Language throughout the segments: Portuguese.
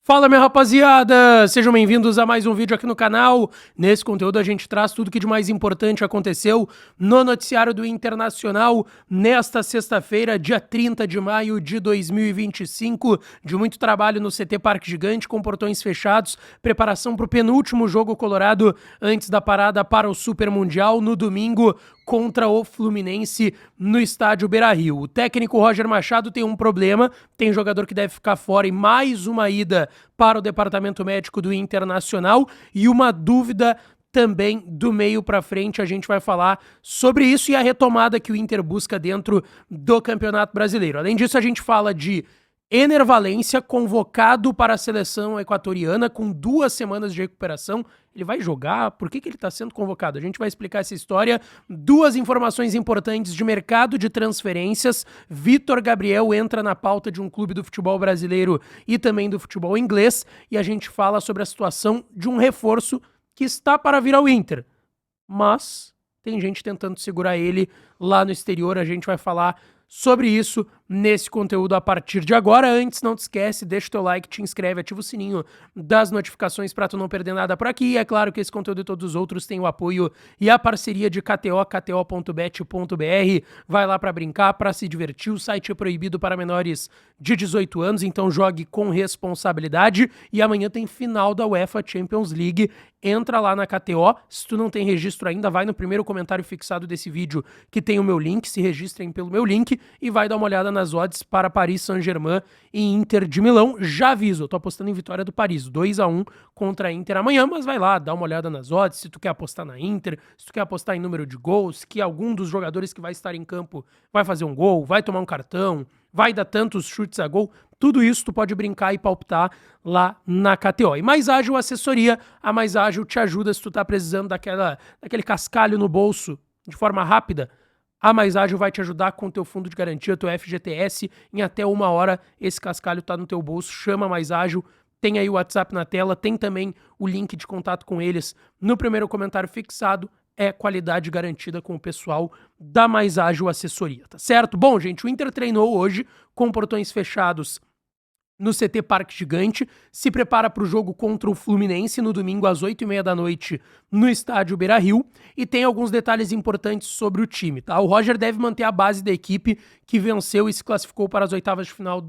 Fala, minha rapaziada! Sejam bem-vindos a mais um vídeo aqui no canal. Nesse conteúdo a gente traz tudo que de mais importante aconteceu no noticiário do Internacional nesta sexta-feira, dia 30 de maio de 2025, de muito trabalho no CT Parque Gigante, com portões fechados, preparação para o penúltimo jogo colorado antes da parada para o Super Mundial no domingo contra o Fluminense no estádio Beira-Rio. O técnico Roger Machado tem um problema, tem jogador que deve ficar fora e mais uma ida para o departamento médico do Internacional e uma dúvida também do meio para frente. A gente vai falar sobre isso e a retomada que o Inter busca dentro do Campeonato Brasileiro. Além disso, a gente fala de Ener Valencia, convocado para a seleção equatoriana com 2 semanas de recuperação. Ele vai jogar? Por que ele está sendo convocado? A gente vai explicar essa história. 2 informações importantes de mercado de transferências. Vitor Gabriel entra na pauta de um clube do futebol brasileiro e também do futebol inglês. E a gente fala sobre a situação de um reforço que está para vir ao Inter. Mas tem gente tentando segurar ele lá no exterior. A gente vai falar sobre isso nesse conteúdo a partir de agora. Antes, não te esquece, deixa o teu like, te inscreve, ativa o sininho das notificações para tu não perder nada por aqui. E é claro que esse conteúdo e todos os outros têm o apoio e a parceria de KTO, kto.bet.br. Vai lá para brincar, para se divertir. O site é proibido para menores de 18 anos, então jogue com responsabilidade. E amanhã tem final da UEFA Champions League. Entra lá na KTO. Se tu não tem registro ainda, vai no primeiro comentário fixado desse vídeo que tem o meu link. Se registrem pelo meu link e vai dar uma olhada nas odds para Paris Saint-Germain e Inter de Milão. Já aviso, eu tô apostando em vitória do Paris, 2-1 contra a Inter amanhã, mas vai lá, dá uma olhada nas odds, se tu quer apostar na Inter, se tu quer apostar em número de gols, que algum dos jogadores que vai estar em campo vai fazer um gol, vai tomar um cartão, vai dar tantos chutes a gol, tudo isso tu pode brincar e palpitar lá na KTO. E Mais Ágil Assessoria, a Mais Ágil te ajuda se tu tá precisando daquele cascalho no bolso de forma rápida. A Mais Ágil vai te ajudar com o teu fundo de garantia, teu FGTS, em até 1 hora esse cascalho tá no teu bolso. Chama a Mais Ágil, tem aí o WhatsApp na tela, tem também o link de contato com eles no primeiro comentário fixado. É qualidade garantida com o pessoal da Mais Ágil Assessoria, tá certo? Bom, gente, o Inter treinou hoje com portões fechados no CT Parque Gigante, se prepara para o jogo contra o Fluminense no domingo às 8h30 da noite no estádio Beira-Rio, e tem alguns detalhes importantes sobre o time, tá? O Roger deve manter a base da equipe que venceu e se classificou para as oitavas de final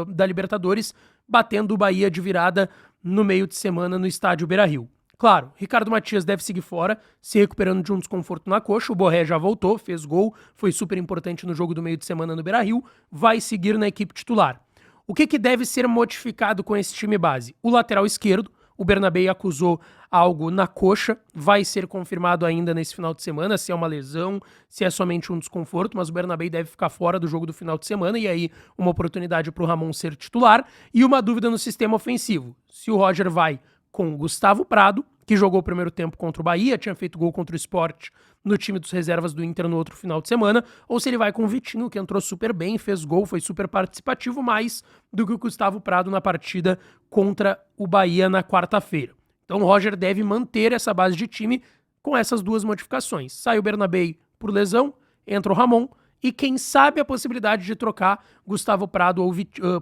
da Libertadores, batendo o Bahia de virada no meio de semana no estádio Beira-Rio. Claro, Ricardo Matias deve seguir fora, se recuperando de um desconforto na coxa. O Borré já voltou, fez gol, foi super importante no jogo do meio de semana no Beira-Rio, vai seguir na equipe titular. O que deve ser modificado com esse time base? O lateral esquerdo, o Bernabé acusou algo na coxa, vai ser confirmado ainda nesse final de semana, se é uma lesão, se é somente um desconforto, mas o Bernabé deve ficar fora do jogo do final de semana, e aí uma oportunidade para o Ramon ser titular. E uma dúvida no sistema ofensivo, se o Roger vai com o Gustavo Prado, que jogou o primeiro tempo contra o Bahia, tinha feito gol contra o Sport no time dos reservas do Inter no outro final de semana, ou se ele vai com o Vitinho, que entrou super bem, fez gol, foi super participativo, mais do que o Gustavo Prado na partida contra o Bahia na quarta-feira. Então o Roger deve manter essa base de time com essas 2 modificações. Sai o Bernabé por lesão, entra o Ramon, e quem sabe a possibilidade de trocar Gustavo Prado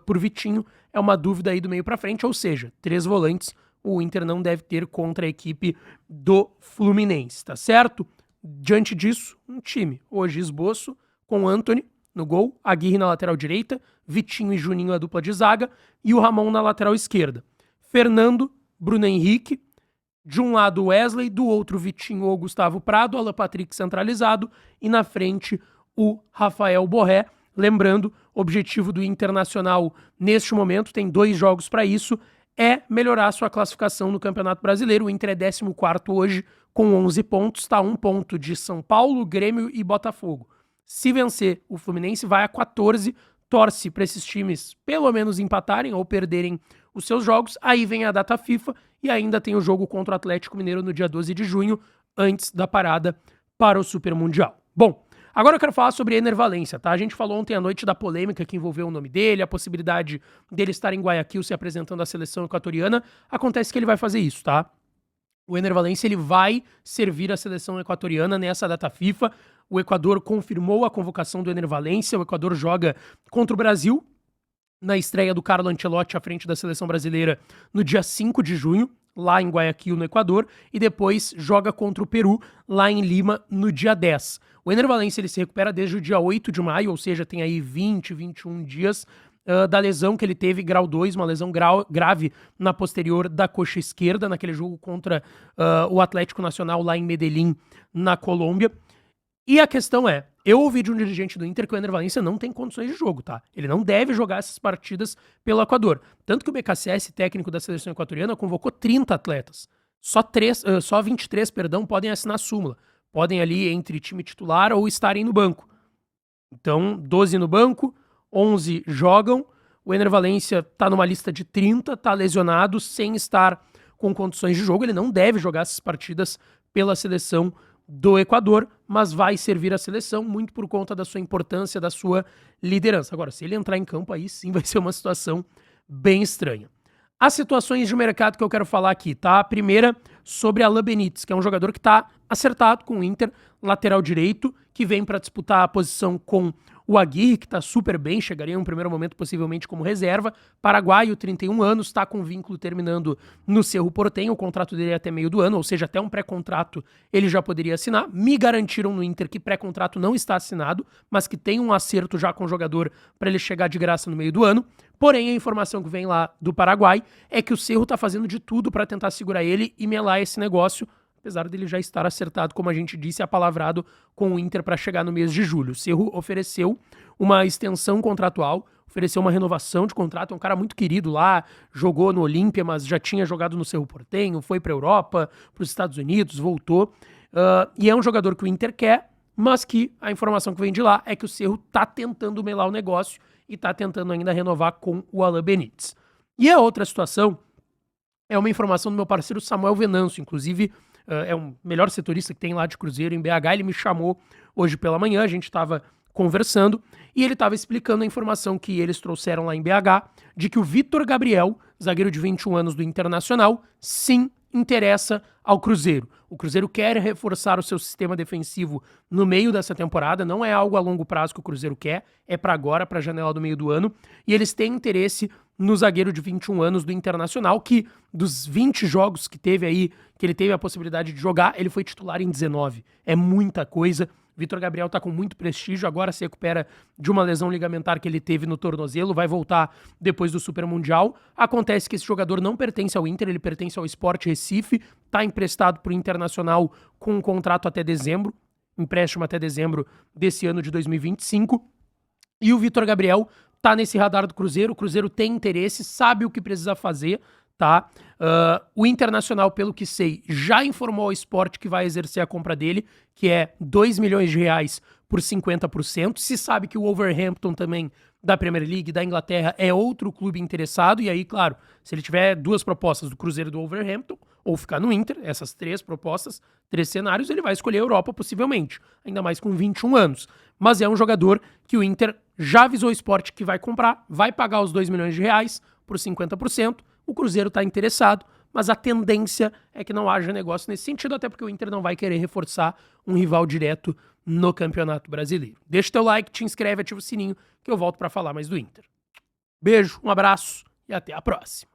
por Vitinho é uma dúvida aí do meio para frente, ou seja, 3 volantes o Inter não deve ter contra a equipe do Fluminense, tá certo? Diante disso, um time. Hoje, esboço com Antony no gol, Aguirre na lateral direita, Vitinho e Juninho a dupla de zaga e o Ramon na lateral esquerda. Fernando, Bruno Henrique, de um lado Wesley, do outro Vitinho ou Gustavo Prado, Alan Patrick centralizado e na frente o Rafael Borré. Lembrando, o objetivo do Internacional neste momento, tem 2 jogos para isso, é melhorar sua classificação no Campeonato Brasileiro. O Inter é 14º hoje com 11 pontos, está 1 ponto de São Paulo, Grêmio e Botafogo. Se vencer, o Fluminense vai a 14, torce para esses times pelo menos empatarem ou perderem os seus jogos. Aí vem a data FIFA e ainda tem o jogo contra o Atlético Mineiro no dia 12 de junho, antes da parada para o Super Mundial. Bom, agora eu quero falar sobre Ener Valencia, tá? A gente falou ontem à noite da polêmica que envolveu o nome dele, a possibilidade dele estar em Guayaquil se apresentando à seleção equatoriana. Acontece que ele vai fazer isso, tá? O Ener Valencia, ele vai servir a seleção equatoriana nessa data FIFA. O Equador confirmou a convocação do Ener Valencia. O Equador joga contra o Brasil na estreia do Carlo Ancelotti à frente da seleção brasileira no dia 5 de junho, lá em Guayaquil, no Equador, e depois joga contra o Peru, lá em Lima, no dia 10. O Ener Valencia ele se recupera desde o dia 8 de maio, ou seja, tem aí 20, 21 dias da lesão que ele teve, grau 2, uma lesão grave na posterior da coxa esquerda, naquele jogo contra o Atlético Nacional lá em Medellín, na Colômbia. E a questão é, eu ouvi de um dirigente do Inter que o Ener Valencia não tem condições de jogo, tá? Ele não deve jogar essas partidas pelo Equador. Tanto que o BKSS, técnico da seleção equatoriana, convocou 30 atletas. Só 23, podem assinar súmula. Podem ali entre time titular ou estarem no banco. Então, 12 no banco, 11 jogam. O Ener Valencia tá numa lista de 30, tá lesionado, sem estar com condições de jogo. Ele não deve jogar essas partidas pela seleção do Equador, mas vai servir a seleção muito por conta da sua importância, da sua liderança. Agora, se ele entrar em campo, aí sim vai ser uma situação bem estranha. As situações de mercado que eu quero falar aqui, tá? A primeira sobre Alan Benítez, que é um jogador que tá acertado com o Inter, lateral direito, que vem para disputar a posição com o Aguirre, que tá super bem, chegaria em um primeiro momento possivelmente como reserva. Paraguaio, 31 anos, está com vínculo terminando no Cerro Porteño, o contrato dele é até meio do ano, ou seja, até um pré-contrato ele já poderia assinar. Me garantiram no Inter que pré-contrato não está assinado, mas que tem um acerto já com o jogador para ele chegar de graça no meio do ano. Porém, a informação que vem lá do Paraguai é que o Cerro tá fazendo de tudo para tentar segurar ele e melar esse negócio, apesar dele já estar acertado, como a gente disse, apalavrado com o Inter para chegar no mês de julho. O Cerro ofereceu uma extensão contratual, ofereceu uma renovação de contrato, é um cara muito querido lá, jogou no Olímpia, mas já tinha jogado no Cerro Porteño, foi para a Europa, para os Estados Unidos, voltou, e é um jogador que o Inter quer, mas que a informação que vem de lá é que o Cerro tá tentando melar o negócio e tá tentando ainda renovar com o Alan Benítez. E a outra situação é uma informação do meu parceiro Samuel Venâncio, inclusive é o melhor setorista que tem lá de Cruzeiro em BH, ele me chamou hoje pela manhã, a gente estava conversando, e ele estava explicando a informação que eles trouxeram lá em BH, de que o Vitor Gabriel, zagueiro de 21 anos do Internacional, sim interessa ao Cruzeiro. O Cruzeiro quer reforçar o seu sistema defensivo no meio dessa temporada, não é algo a longo prazo que o Cruzeiro quer, é para agora, para a janela do meio do ano, e eles têm interesse no zagueiro de 21 anos do Internacional, que dos 20 jogos que teve aí, que ele teve a possibilidade de jogar, ele foi titular em 19. É muita coisa. Vitor Gabriel tá com muito prestígio, agora se recupera de uma lesão ligamentar que ele teve no tornozelo, vai voltar depois do Super Mundial. Acontece que esse jogador não pertence ao Inter, ele pertence ao Sport Recife, tá emprestado pro Internacional com um contrato até dezembro, empréstimo até dezembro desse ano de 2025. E o Vitor Gabriel tá nesse radar do Cruzeiro, o Cruzeiro tem interesse, sabe o que precisa fazer, tá? O Internacional, pelo que sei, já informou ao Sport que vai exercer a compra dele, que é 2 milhões de reais por 50%. Se sabe que o Wolverhampton também, da Premier League, da Inglaterra, é outro clube interessado, e aí, claro, se ele tiver duas propostas do Cruzeiro e do Wolverhampton, ou ficar no Inter, essas três propostas, três cenários, ele vai escolher a Europa possivelmente, ainda mais com 21 anos. Mas é um jogador que o Inter já avisou o Sport que vai comprar, vai pagar os 2 milhões de reais por 50%, o Cruzeiro está interessado, mas a tendência é que não haja negócio nesse sentido, até porque o Inter não vai querer reforçar um rival direto no Campeonato Brasileiro. Deixa o teu like, te inscreve, ativa o sininho, que eu volto para falar mais do Inter. Beijo, um abraço e até a próxima.